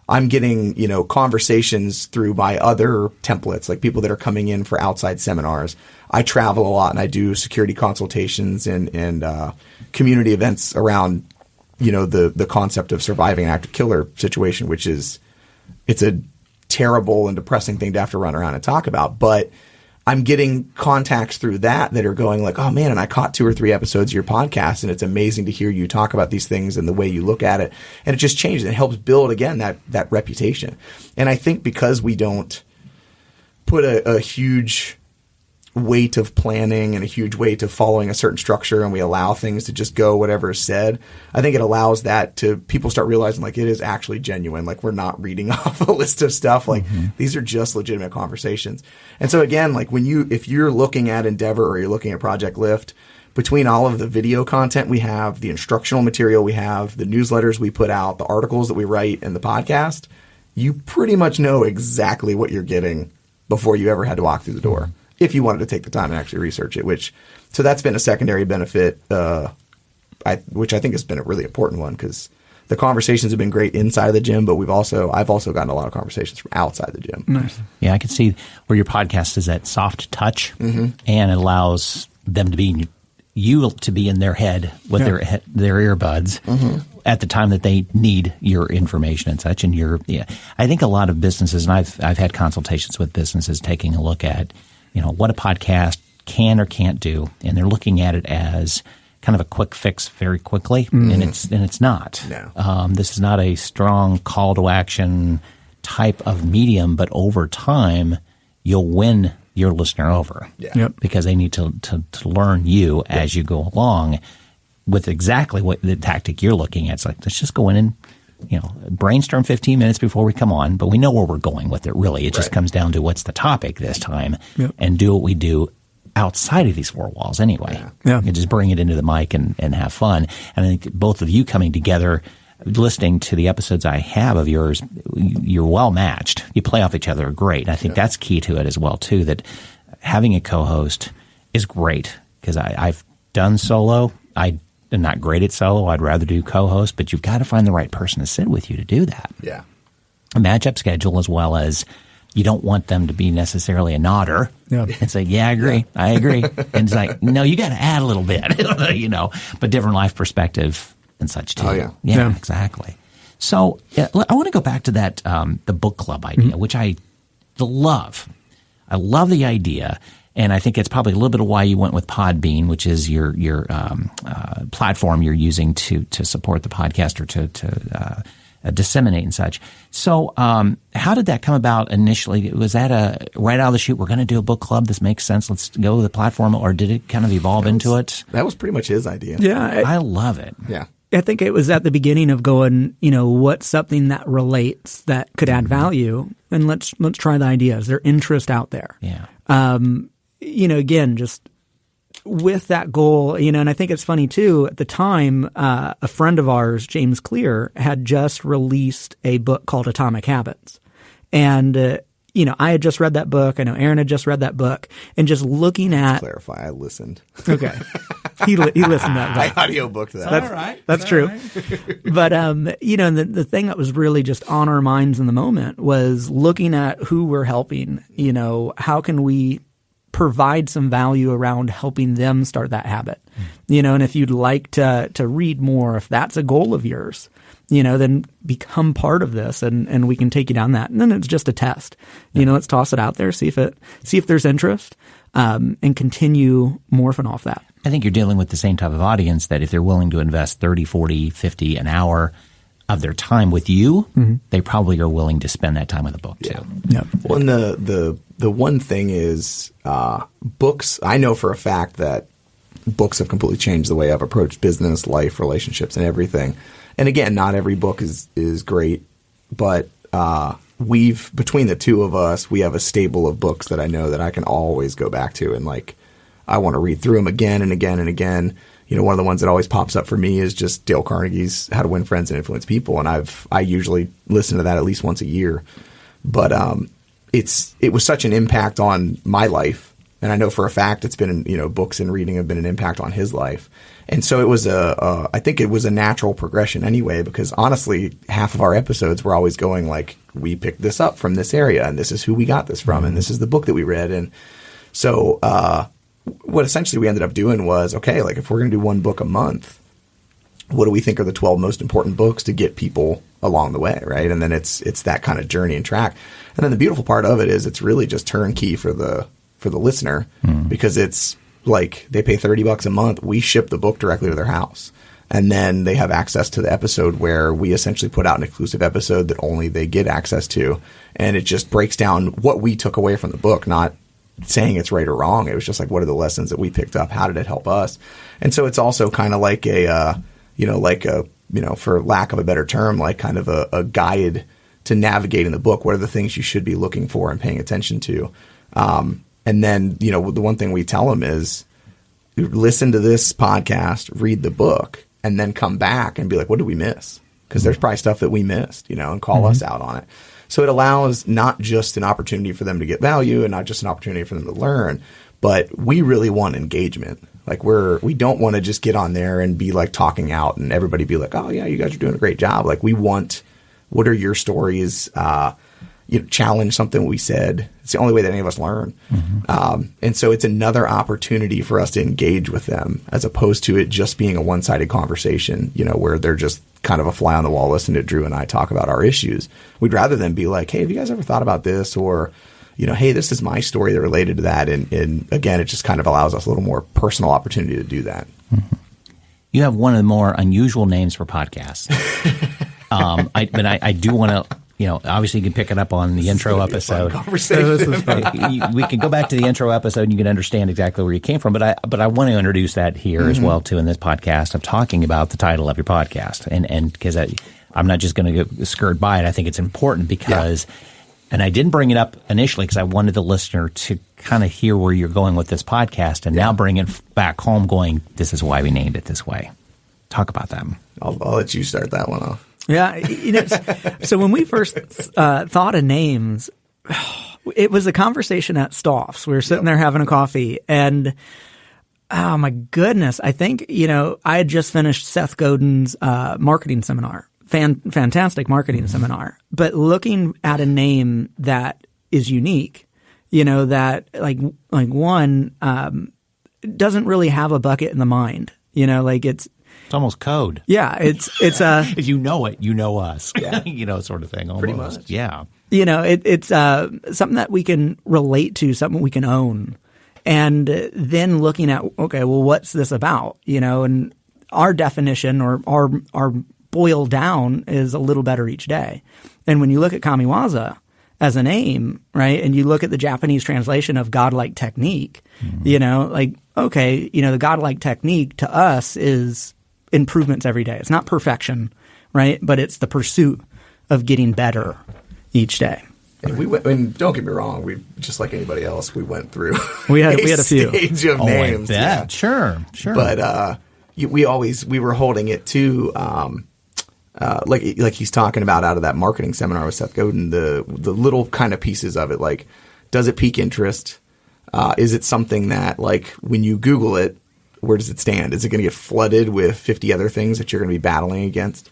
I'm getting, conversations through my other templates, like people that are coming in for outside seminars. I travel a lot and I do security consultations and community events around, the concept of surviving an active killer situation, which it's a terrible and depressing thing to have to run around and talk about. But I'm getting contacts through that are going like, oh man, and I caught 2 or 3 episodes of your podcast, and it's amazing to hear you talk about these things and the way you look at it. And it just changes. It helps build, again, that reputation. And I think because we don't put a huge weight of planning and a huge weight of following a certain structure, and we allow things to just go whatever is said, I think it allows that to people start realizing, like, it is actually genuine. Like, we're not reading off a list of stuff. Like, these are just legitimate conversations. And so again, like, if you're looking at Endeavor or you're looking at Project Lift, between all of the video content we have, the instructional material we have, the newsletters we put out, the articles that we write, and the podcast, you pretty much know exactly what you're getting before you ever had to walk through the door. if you wanted to take the time and actually research it, so that's been a secondary benefit, which I think has been a really important one, because the conversations have been great inside of the gym, but I've also gotten a lot of conversations from outside the gym. Nice. Yeah, I can see where your podcast is that soft touch, and it allows them to be in their head with their earbuds at the time that they need your information and such. And I think a lot of businesses, and I've had consultations with businesses taking a look at, what a podcast can or can't do, and they're looking at it as kind of a quick fix very quickly, and it's not. No. This is not a strong call to action type of medium, but over time, you'll win your listener over because they need to learn you as you go along with exactly what the tactic you're looking at. It's like, let's just go in and brainstorm 15 minutes before we come on, but we know where we're going with it. Really, it just comes down to what's the topic this time, and do what we do outside of these four walls anyway. And just bring it into the mic and have fun. And I think both of you coming together, listening to the episodes I have of yours, you're well matched. You play off each other great. And I think that's key to it as well too, that having a co-host is great, because I've done solo. I'm not great at solo. I'd rather do co-host, but you've got to find the right person to sit with you to do that. Yeah. A match-up schedule, as well as you don't want them to be necessarily a nodder and say, I agree. And it's like, no, you got to add a little bit, but different life perspective and such too. Oh, yeah, exactly. So I want to go back to that, the book club idea, which I love. I love the idea. And I think it's probably a little bit of why you went with Podbean, which is your platform you're using to support the podcast or to disseminate and such. So how did that come about initially? Was that right out of the chute, we're going to do a book club, this makes sense, let's go with the platform, or did it kind of evolve into it? That was pretty much his idea. Yeah. I love it. Yeah. I think it was at the beginning of going, what's something that relates that could add value, and let's try the idea. Is there interest out there? Yeah. Again, just with that goal, and I think it's funny too, at the time, a friend of ours, James Clear, had just released a book called Atomic Habits. And, I had just read that book. I know Aaron had just read that book, and just looking at. Clarify, I listened. Okay. He listened to that book. I audiobooked that. That's, all right. That's true. Right. But, the thing that was really just on our minds in the moment was looking at who we're helping. How can we provide some value around helping them start that habit? And if you'd like to read more, if that's a goal of yours, then become part of this, and we can take you down that. And then it's just a test. Let's toss it out there, see if there's interest, and continue morphing off that. I think you're dealing with the same type of audience that if they're willing to invest 30, 40, 50 an hour of their time with you, they probably are willing to spend that time with a book too. Yeah. Well, and the one thing is books. I know for a fact that books have completely changed the way I've approached business, life, relationships, and everything. And again, not every book is great, but between the two of us, we have a stable of books that I know that I can always go back to, and I want to read through them again and again and again. One of the ones that always pops up for me is just Dale Carnegie's How to Win Friends and Influence People, and I usually listen to that at least once a year. But it was such an impact on my life, and I know for a fact it's been books and reading have been an impact on his life. And so it was I think it was a natural progression anyway, because honestly, half of our episodes were always going we picked this up from this area, and this is who we got this from, and this is the book that we read. And so what essentially we ended up doing was, okay, if we're going to do one book a month, what do we think are the 12 most important books to get people along the way, right? And then it's that kind of journey and track. And then the beautiful part of it is it's really just turnkey for the listener, because it's they pay $30 a month. We ship the book directly to their house, and then they have access to the episode where we essentially put out an exclusive episode that only they get access to, and it just breaks down what we took away from the book, not saying it's right or wrong. It was just what are the lessons that we picked up? How did it help us? And so it's also kind of for lack of a better term, kind of a guide to navigating the book. What are the things you should be looking for and paying attention to? And then, the one thing we tell them is listen to this podcast, read the book, and then come back and be like, what did we miss? because there's probably stuff that we missed, and call us out on it. So it allows not just an opportunity for them to get value and not just an opportunity for them to learn, but we really want engagement. Like we don't want to just get on there and be like talking out and everybody be like, oh yeah, you guys are doing a great job. Like we want, what are your stories? Challenge something we said. It's the only way that any of us learn. And so it's another opportunity for us to engage with them as opposed to it just being a one-sided conversation, where they're just kind of a fly on the wall listening to Drew and I talk about our issues. We'd rather than be like, hey, have you guys ever thought about this? Or, hey, this is my story that related to that. And again, it just kind of allows us a little more personal opportunity to do that. You have one of the more unusual names for podcasts. But I do want to, obviously you can pick it up on the intro episode. We can go back to the intro episode and you can understand exactly where you came from. But I want to introduce that here as well, too, in this podcast of talking about the title of your podcast. And because I'm not just going to skirt by it. I think it's important because and I didn't bring it up initially because I wanted the listener to kind of hear where you're going with this podcast and now bring it back home going, this is why we named it this way. Talk about that. I'll let you start that one off. Yeah. So when we first thought of names, it was a conversation at Stoff's. We were sitting there having a coffee and oh my goodness, I think, I had just finished Seth Godin's marketing seminar. Fantastic marketing seminar. But looking at a name that is unique, that like one doesn't really have a bucket in the mind, it's almost code. Yeah, it's if you know it, you know us. Yeah. Sort of thing. Almost. Pretty much. Yeah. It's something that we can relate to, something we can own, and then looking at okay, well, what's this about? And our definition or our boil down is a little better each day. And when you look at Kamiwaza as a name, right, and you look at the Japanese translation of godlike technique, okay, the godlike technique to us is improvements every day. It's not perfection, right, but it's the pursuit of getting better each day. And we went, and don't get me wrong, we just like anybody else, we went through we had a few stage of names. Yeah. Sure. But we were holding it to like he's talking about out of that marketing seminar with Seth Godin, the little kind of pieces of it, like does it pique interest? Is it something that like when you Google it, where does it stand? Is it going to get flooded with 50 other things that you're going to be battling against?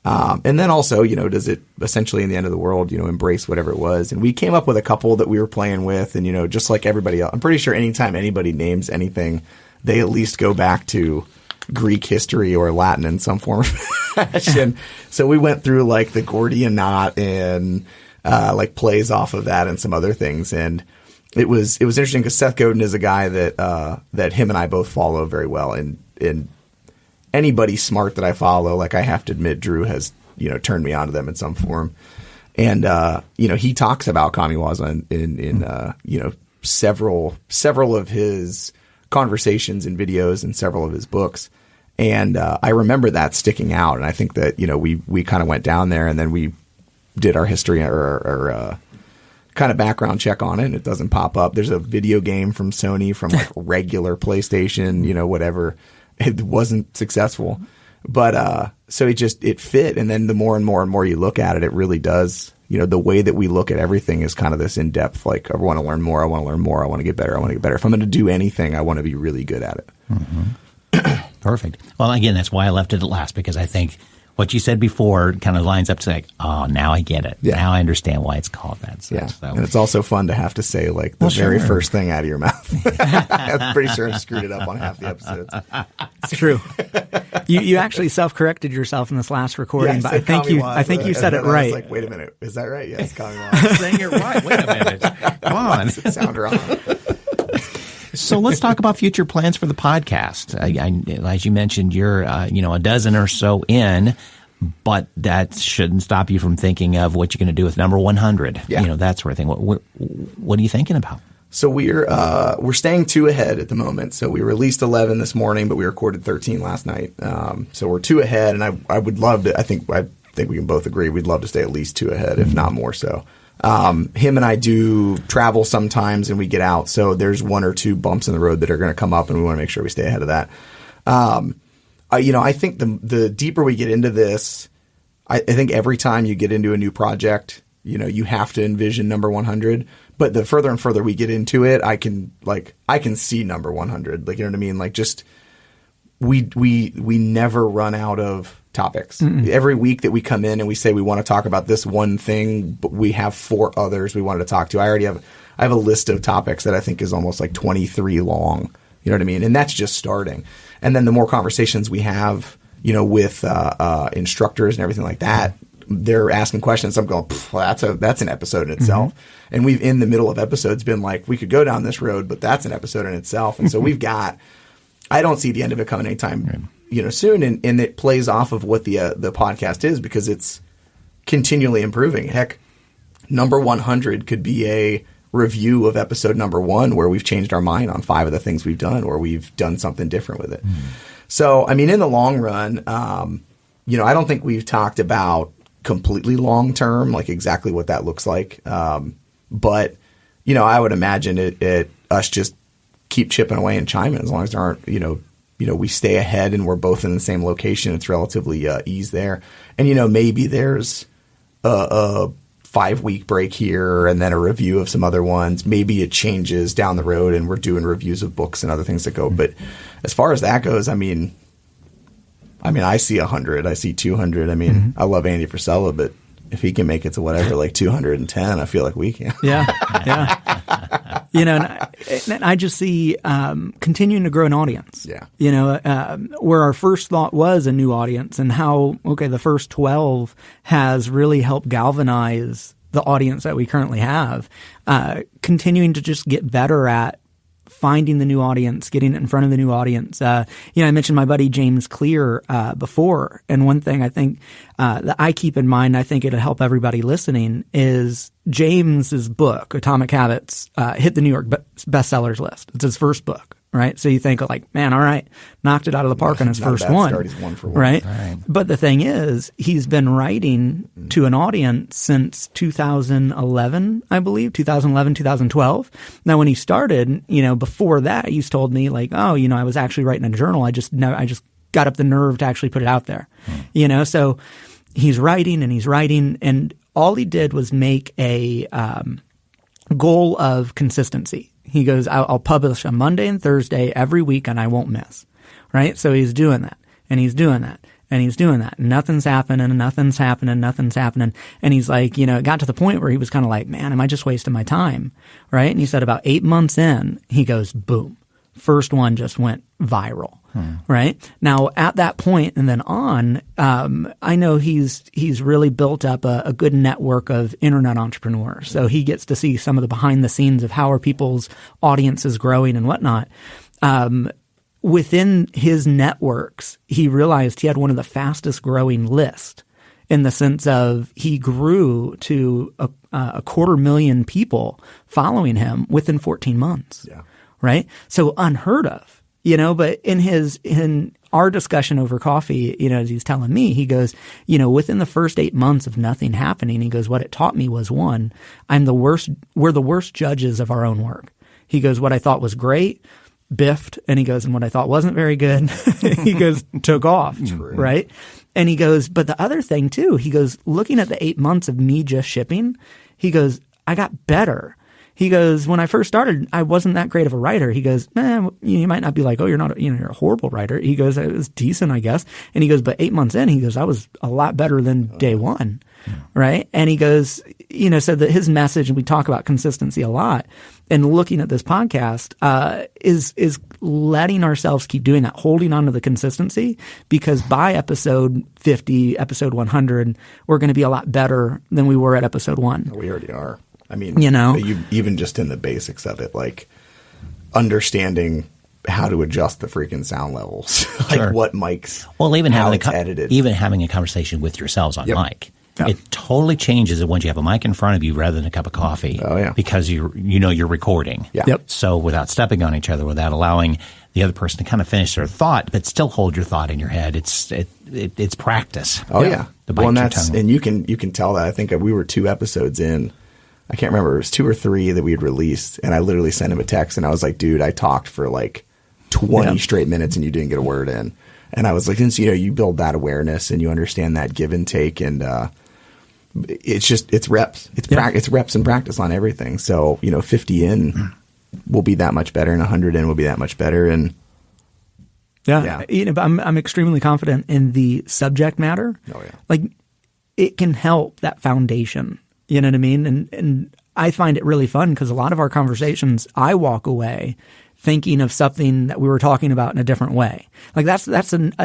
And then also, does it essentially in the end of the world, embrace whatever it was? And we came up with a couple that we were playing with and, just like everybody else, I'm pretty sure anytime anybody names anything, they at least go back to Greek history or Latin in some form of fashion. So we went through like the Gordian knot and like plays off of that and some other things. And it was interesting because Seth Godin is a guy that him and I both follow very well. And anybody smart that I follow, like I have to admit, Drew has, turned me on to them in some form. And, he talks about Kamiwaza in several of his conversations and videos and several of his books. And I remember that sticking out. And I think that, we kind of went down there and then we did our history or kind of background check on it. And it doesn't pop up. There's a video game from Sony from like regular PlayStation, whatever. It wasn't successful. But so it fit. And then the more and more you look at it, it really does. The way that we look at everything is kind of this in-depth, like I want to learn more. I want to learn more. I want to get better. I want to get better. If I'm going to do anything, I want to be really good at it. Perfect. Well, again, that's why I left it at last, because I think what you said before kind of lines up to like, oh, now I get it. Yeah. Now I understand why it's called that. So, and it's also fun to have to say like the very first thing out of your mouth. I'm pretty sure I screwed it up on half the episodes. It's true. You actually self-corrected yourself in this last recording, but I think you said it right. I was like, wait a minute, is that right? Yes, Kamiwaza. Saying it right. Wait a minute. Come on. Does it sound wrong? So let's talk about future plans for the podcast. As you mentioned, you're a dozen or so in, but that shouldn't stop you from thinking of what you're going to do with number 100. Yeah. That sort of thing. What are you thinking about? So we're staying 2 ahead at the moment. So we released 11 this morning, but we recorded 13 last night. So we're 2 ahead, and I would love to. I think we can both agree we'd love to stay at least 2 ahead, if not more so. Him and I do travel sometimes and we get out. So there's 1 or 2 bumps in the road that are going to come up and we want to make sure we stay ahead of that. I think the deeper we get into this, I think every time you get into a new project, you have to envision number 100. But the further and further we get into it, I can see number 100. Like, you know what I mean? Like, just we never run out of topics. Mm-mm. Every week that we come in and we say we want to talk about this one thing, but we have 4 others we wanted to talk to. I have a list of topics that I think is almost like 23 long. You know what I mean? And that's just starting. And then the more conversations we have, with instructors and everything like that, they're asking questions. I'm going, that's an episode in itself. Mm-hmm. And we've in the middle of episodes been like, we could go down this road, but that's an episode in itself. And so we've got, I don't see the end of it coming anytime, soon. And it plays off of what the podcast is, because it's continually improving. Heck, number 100 could be a review of episode number 1 where we've changed our mind on 5 of the things we've done, or we've done something different with it. So, I mean, in the long run, I don't think we've talked about completely long term, like exactly what that looks like. But, I would imagine it us just keep chipping away and chiming, as long as there aren't, we stay ahead and we're both in the same location. It's relatively ease there. And, maybe there's a 5-week break here and then a review of some other ones. Maybe it changes down the road and we're doing reviews of books and other things that go. But as far as that goes, I mean, I see 100, I see 200. I mean, I love Andy Frisella, but if he can make it to whatever, like 210, I feel like we can. Yeah. And I just see continuing to grow an audience. Yeah. Where our first thought was a new audience, and how, the first 12 has really helped galvanize the audience that we currently have. Continuing to just get better at finding the new audience, getting it in front of the new audience. I mentioned my buddy James Clear before, and one thing I think that I keep in mind, I think it'll help everybody listening, is James's book, Atomic Habits, hit the New York bestsellers list. It's his first book, right? So you think like, man, all right, knocked it out of the park on his first one. Start. He's 1 for 1. Right? But the thing is, he's been writing to an audience since 2011, I believe, 2012. Now, when he started, before that, he's told me like, I was actually writing a journal. I just got up the nerve to actually put it out there. So he's writing, and all he did was make a goal of consistency. He goes, I'll publish on Monday and Thursday every week, and I won't miss. Right? So he's doing that, and he's doing that, and he's doing that. Nothing's happening. And he's like, it got to the point where he was kind of like, man, am I just wasting my time? Right? And he said about 8 months in, he goes, boom. First one just went viral. Right? Now, at that point and then on, I know he's really built up a good network of internet entrepreneurs. So he gets to see some of the behind the scenes of how are people's audiences growing and whatnot. Within his networks, he realized he had one of the fastest growing lists, in the sense of he grew to a 250,000 people following him within 14 months. Yeah. Right? So unheard of. But in our discussion over coffee, as he's telling me, he goes, within the first 8 months of nothing happening, he goes, what it taught me was, 1, we're the worst judges of our own work. He goes, what I thought was great, biffed. And he goes, and what I thought wasn't very good, he goes, took off. Right? And he goes, but the other thing too, he goes, looking at the 8 months of me just shipping, he goes, I got better. He goes, when I first started, I wasn't that great of a writer. He goes, you might not be like, you're not, you're a horrible writer. He goes, it was decent, I guess. And he goes, but 8 months in, he goes, I was a lot better than day one. Right? And he goes, so that his message, and we talk about consistency a lot, and looking at this podcast, is letting ourselves keep doing that, holding on to the consistency, because by episode 50, episode 100, we're going to be a lot better than we were at episode 1. We already are. I mean, even just in the basics of it, like understanding how to adjust the freaking sound levels, like what mics, even how it's edited. Even having a conversation with yourselves on mic. Yep. It totally changes it once you have a mic in front of you rather than a cup of coffee. Oh, yeah. Because you're recording. Yeah. Yep. So without stepping on each other, without allowing the other person to kind of finish their thought, but still hold your thought in your head. It's practice. Oh yeah. And you can tell that. I think we were 2 episodes in. I can't remember. It was 2 or 3 that we had released, and I literally sent him a text, and I was like, dude, I talked for like 20 straight minutes, and you didn't get a word in. And I was like, and so, you build that awareness and you understand that give and take, and it's reps. It's reps and practice on everything. So, 50 in will be that much better, and 100 in will be that much better. And but I'm extremely confident in the subject matter. Oh yeah. Like, it can help that foundation. You know what I mean? And I find it really fun because a lot of our conversations, I walk away thinking of something that we were talking about in a different way. Like I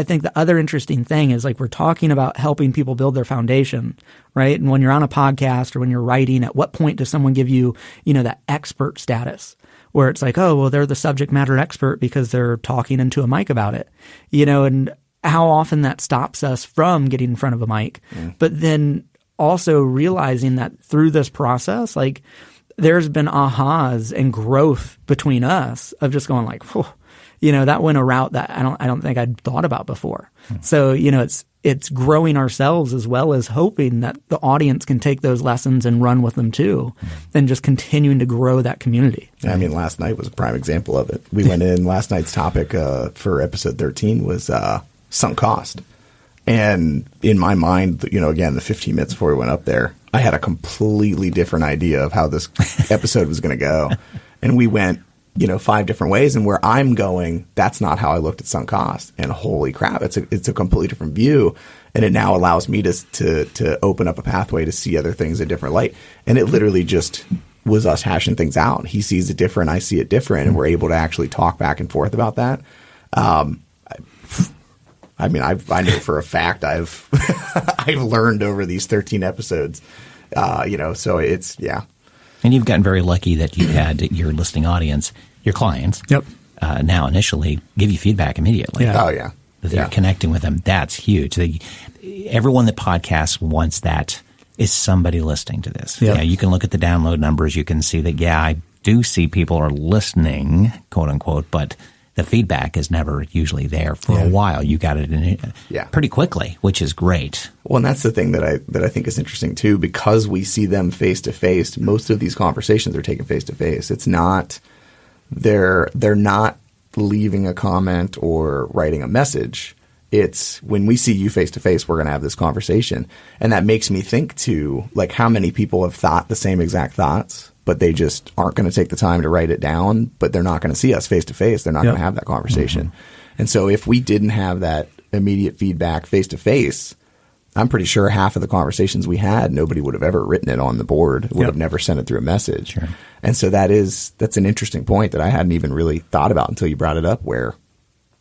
think the other interesting thing is, like, we're talking about helping people build their foundation, right? And when you're on a podcast or when you're writing, at what point does someone give you, that expert status where it's like, oh, well, they're the subject matter expert because they're talking into a mic about it, and how often that stops us from getting in front of a mic. But then also realizing that through this process, like, there's been ahas and growth between us of just going like, that went a route that I don't think I'd thought about before. So, it's growing ourselves as well as hoping that the audience can take those lessons and run with them too, and just continuing to grow that community. I mean, last night was a prime example of it. We went in, last night's topic for episode 13 was sunk cost. And in my mind, again, the 15 minutes before we went up there, I had a completely different idea of how this episode was going to go. And we went, 5 different ways. And where I'm going, that's not how I looked at sunk cost. And holy crap, it's a completely different view. And it now allows me to open up a pathway to see other things in a different light. And it literally just was us hashing things out. He sees it different, I see it different, and we're able to actually talk back and forth about that. I mean, I know for a fact I've learned over these 13 episodes, so it's, yeah. And you've gotten very lucky that you've had your listening audience, your clients, now initially give you feedback immediately. Yeah. Oh, yeah. That you're connecting with them. That's huge. Everyone that podcasts wants that. Is somebody listening to this? Yep. Yeah, you can look at the download numbers. You can see that, I do see people are listening, quote unquote, but the feedback is never usually there for a while. You got it in pretty quickly, which is great. Well, and that's the thing that I think is interesting too, because we see them face to face. Most of these conversations are taken face to face. It's not they're not leaving a comment or writing a message. It's when we see you face to face, we're going to have this conversation, and that makes me think too, like, how many people have thought the same exact thoughts, but they just aren't going to take the time to write it down, but they're not going to see us face to face. They're not going to have that conversation. And so if we didn't have that immediate feedback face to face, I'm pretty sure half of the conversations we had, nobody would have ever written it on the board, would have never sent it through a message. Sure. And so that's an interesting point that I hadn't even really thought about until you brought it up, where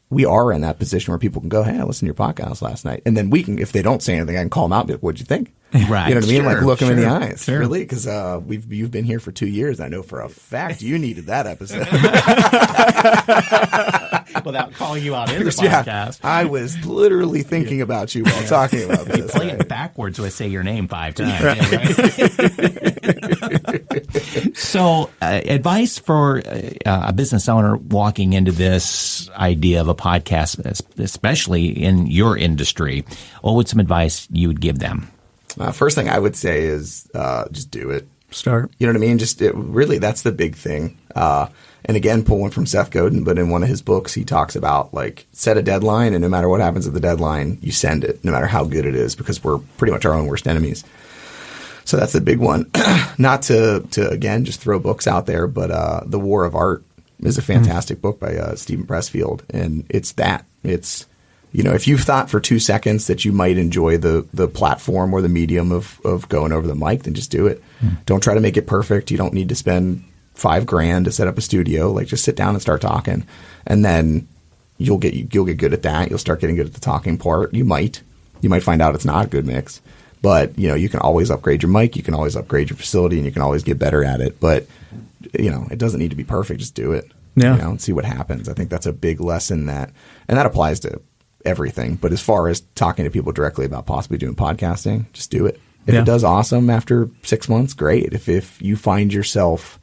we are in that position where people can go, hey, I listened to your podcast last night. And then we can, if they don't say anything, I can call them out and be like, what'd you think? Right. You know what I mean? Like, look them in the eyes. Sure. Really? Because you've been here for 2 years. And I know for a fact you needed that episode. Without calling you out in the podcast. I was literally thinking about you while talking about this. You play it backwards when I say your name 5 times. Right? So, advice for a business owner walking into this idea of a podcast, especially in your industry, what would some advice you would give them? First thing I would say is just do it. Start. You know what I mean? Really, that's the big thing. And again, pull one from Seth Godin, but in one of his books, he talks about, like, set a deadline, and no matter what happens at the deadline, you send it, no matter how good it is, because we're pretty much our own worst enemies. So that's the big one. Not to again, just throw books out there, but The War of Art is a fantastic book by Stephen Pressfield. And it's if you've thought for 2 seconds that you might enjoy the platform or the medium of going over the mic, then just do it. Don't try to make it perfect. You don't need to spend $5,000 to set up a studio. Like, just sit down and start talking, and then you'll get good at that. You'll start getting good at the talking part. You might find out it's not a good mix, but you can always upgrade your mic. You can always upgrade your facility, and you can always get better at it. But it doesn't need to be perfect. Just do it. And see what happens. I think that's a big lesson and that applies to everything. But as far as talking to people directly about possibly doing podcasting, just do it. If it does awesome after 6 months, great. If you find yourself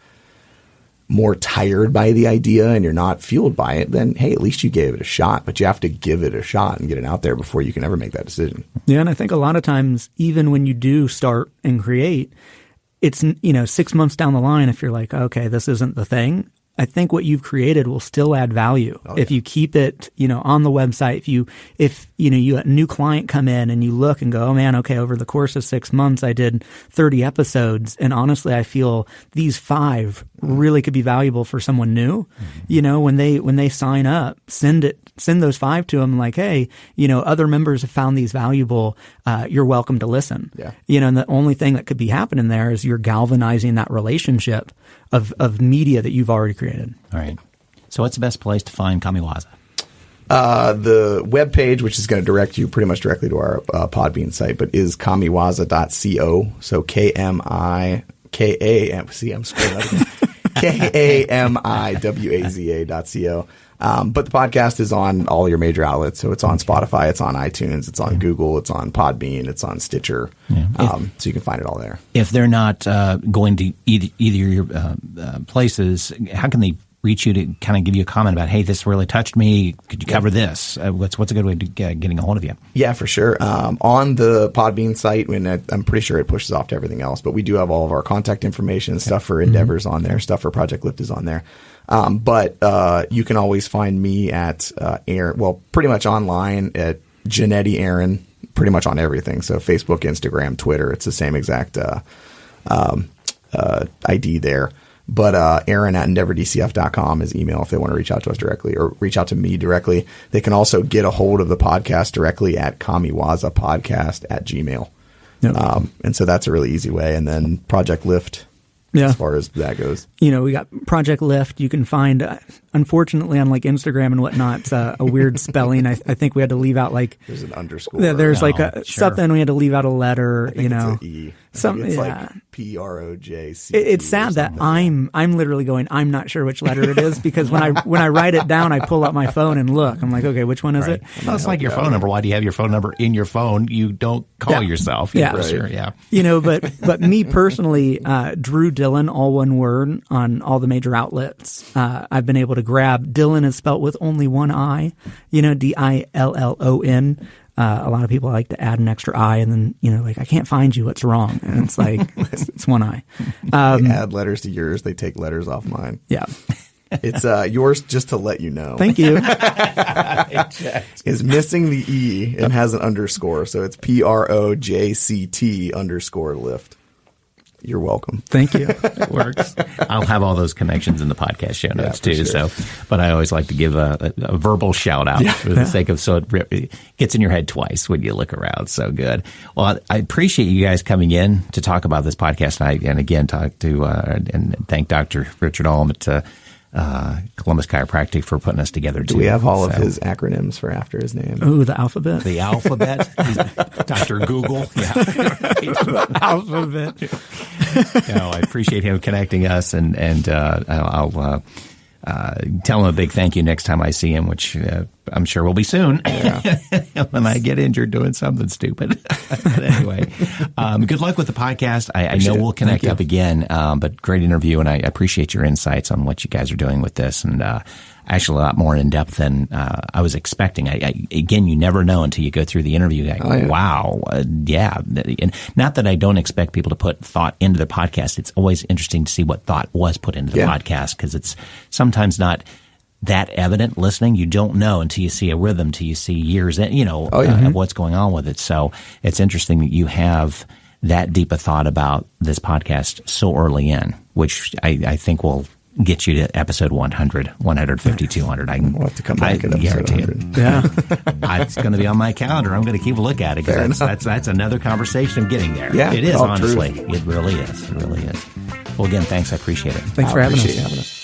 more tired by the idea and you're not fueled by it, then hey, at least you gave it a shot. But you have to give it a shot and get it out there before you can ever make that decision. Yeah, and I think a lot of times, even when you do start and create, it's 6 months down the line, if you're like, okay, this isn't the thing, I think what you've created will still add value if you keep it, on the website. If you a new client come in and you look and go, oh man, okay, over the course of 6 months, I did 30 episodes. And honestly, I feel these 5 really could be valuable for someone new. When they sign up, send those 5 to them like, hey, other members have found these valuable. You're welcome to listen. Yeah. And the only thing that could be happening there is you're galvanizing that relationship of media that you've already created. All right. So what's the best place to find Kamiwaza? The webpage, which is going to direct you pretty much directly to our Podbean site, but is kamiwaza.co. So K-A-M, see, I'm screwing up again. Kamiwaza.co. But the podcast is on all your major outlets. So it's on Spotify, it's on iTunes, it's on Google, it's on Podbean, it's on Stitcher. So you can find it all there. If they're not going to either your places, how can they reach you to kind of give you a comment about, hey, this really touched me. Could you cover this? What's a good way to getting a hold of you? Yeah, for sure. On the Podbean site, I'm pretty sure it pushes off to everything else, but we do have all of our contact information, stuff for Endeavors on there, stuff for Project Lift is on there. But you can always find me at Aaron, well, pretty much online at Jannetti Aaron, pretty much on everything. So Facebook, Instagram, Twitter, it's the same exact ID there. But Aaron at EndeavorDCF.com is email if they want to reach out to us directly or reach out to me directly. They can also get a hold of the podcast directly at Kamiwaza Podcast at Gmail. Yep. And so that's a really easy way. And then Project Lift. As far as that goes. We got Project Lift. You can find, unfortunately, on like Instagram and whatnot, a weird spelling. I think we had to leave out like... There's an underscore. There's something we had to leave out a letter, It's an E. It's like P-R-O-J-C. It's sad that I'm literally going, I'm not sure which letter it is because when I write it down, I pull out my phone and look. I'm like, okay, which one is it? Well, it's like your phone number. Why do you have your phone number in your phone? You don't call yourself. Sure, but me personally, Drew Dillon, all one word on all the major outlets. I've been able to grab. Dillon is spelt with only one I, Dillon. A lot of people like to add an extra I and then, like, I can't find you. What's wrong? And it's like, it's one I. They add letters to yours. They take letters off mine. Yeah. It's yours just to let you know. Thank you. Is missing the E and has an underscore. So it's PROJCT_lift. You're welcome. Thank you. It works. I'll have all those connections in the podcast show notes too. Sure. So, but I always like to give a verbal shout out for the sake of so it gets in your head twice when you look around. So good. Well, I appreciate you guys coming in to talk about this podcast, and again talk to and thank Dr. Richard Alm at Columbus Chiropractic for putting us together too. Do we have all of his acronyms for after his name? Oh, the alphabet. The alphabet. Dr. Google. Yeah. The alphabet. I appreciate him connecting us, and I'll tell him a big thank you next time I see him, which I'm sure will be soon when I get injured doing something stupid. But anyway, good luck with the podcast. I know we'll connect up again, but great interview, and I appreciate your insights on what you guys are doing with this, and actually a lot more in depth than I was expecting. Again, you never know until you go through the interview. Wow. And not that I don't expect people to put thought into their podcast. It's always interesting to see what thought was put into the podcast, because it's sometimes not that evident listening. You don't know until you see a rhythm, till you see years in, of what's going on with it. So it's interesting that you have that deep a thought about this podcast so early in, which I think will get you to episode 100, 150, 200. We'll have to come back at episode 100. Yeah. It's going to be on my calendar. I'm going to keep a look at it. That's another conversation of getting there. Yeah. It is, honestly. True. It really is. It really is. Well, again, thanks. I appreciate it. Thanks for having us.